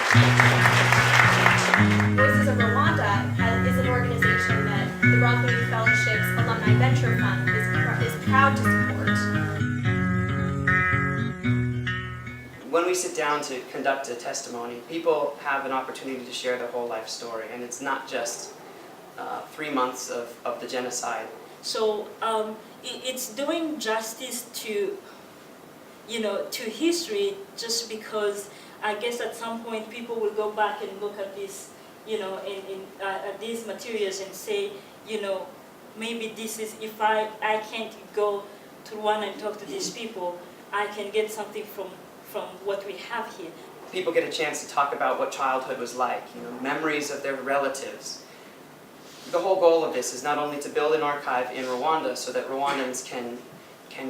Voices of Rwanda is an organization that the Rwanda Fellowship's Alumni Venture Fund is proud to support. When we sit down to conduct a testimony, people have an opportunity to share their whole life story, and it's not just 3 months of the genocide. So it's doing justice to, to history, just because I guess at some point people will go back and look at this, at these materials and say, maybe this is, if I can't go to Rwanda and talk to these people, I can get something from what we have here. People get a chance to talk about what childhood was like, memories of their relatives. The whole goal of this is not only to build an archive in Rwanda so that Rwandans can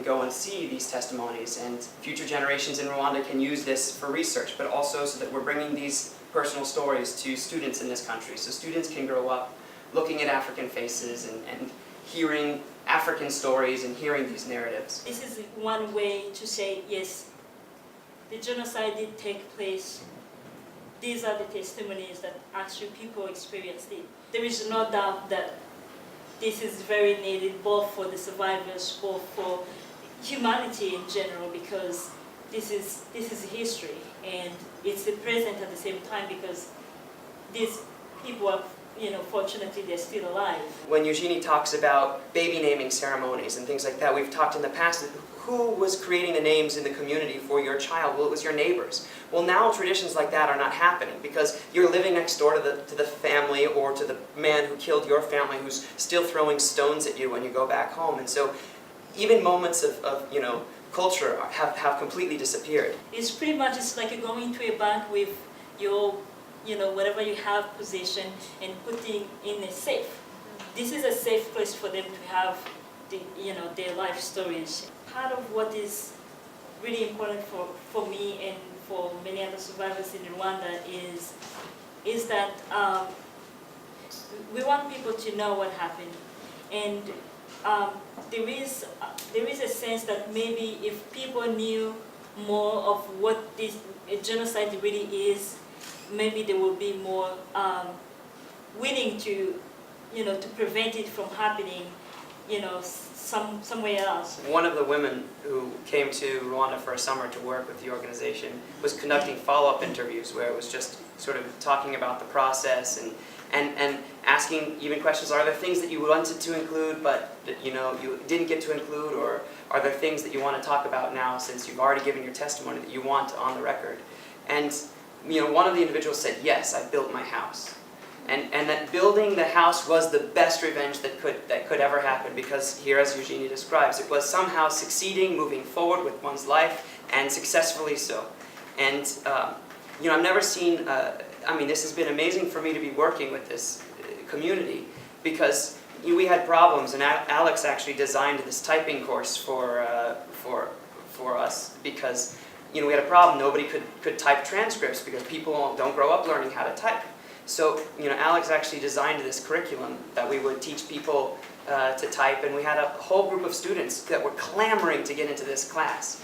go and see these testimonies and future generations in Rwanda can use this for research, but also so that we're bringing these personal stories to students in this country, so students can grow up looking at African faces and hearing African stories and hearing these narratives. This is one way to say, yes, the genocide did take place. These are the testimonies that actually people experienced it. There is no doubt that this is very needed, both for the survivors, both for humanity in general, because this is history, and it's the present at the same time, because these people are, fortunately they're still alive. When Eugenie talks about baby naming ceremonies and things like that, we've talked in the past, who was creating the names in the community for your child? Well, it was your neighbors. Well, now traditions like that are not happening because you're living next door to the family or to the man who killed your family who's still throwing stones at you when you go back home. And so even moments of culture have completely disappeared. It's pretty much just like you're going to a bank with your, whatever you have possession and putting in a safe. This is a safe place for them to have their life stories. Part of what is really important for me and for many other survivors in Rwanda is that we want people to know what happened, and there is a sense that maybe if people knew more of what this genocide really is, maybe they will be more willing to to prevent it from happening somewhere else. One of the women who came to Rwanda for a summer to work with the organization was conducting follow-up interviews where it was just sort of talking about the process and asking even questions, are there things that you wanted to include but you didn't get to include, or are there things that you want to talk about now since you've already given your testimony that you want on the record? And one of the individuals said, yes, I built my house. And that building the house was the best revenge that could ever happen, because here, as Eugenie describes, it was somehow succeeding, moving forward with one's life, and successfully so. And I've never seen. This has been amazing for me to be working with this community, because we had problems, and Alex actually designed this typing course for us because we had a problem. Nobody could type transcripts because people don't grow up learning how to type. So, Alex actually designed this curriculum that we would teach people to type, and we had a whole group of students that were clamoring to get into this class.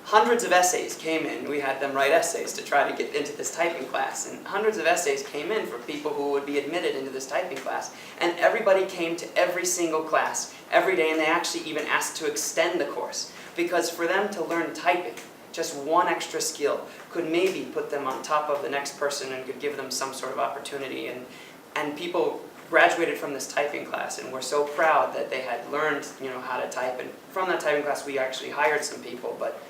Hundreds of essays came in. We had them write essays to try to get into this typing class, and hundreds of essays came in for people who would be admitted into this typing class. And everybody came to every single class, every day, and they actually even asked to extend the course, because for them to learn typing, just one extra skill could maybe put them on top of the next person and could give them some sort of opportunity. And people graduated from this typing class and were so proud that they had learned how to type. And from that typing class we actually hired some people. But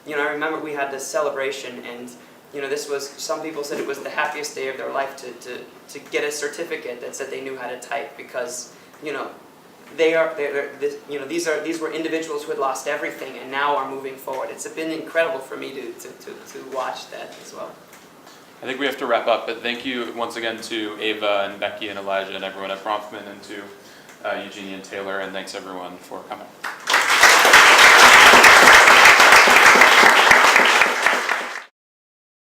I remember we had this celebration, and this was, some people said it was the happiest day of their life to get a certificate that said they knew how to type, because these were individuals who had lost everything and now are moving forward. It's been incredible for me to watch that as well. I think we have to wrap up, but thank you once again to Ava and Becky and Elijah and everyone at Bronfman, and to Eugenie and Taylor, and thanks everyone for coming.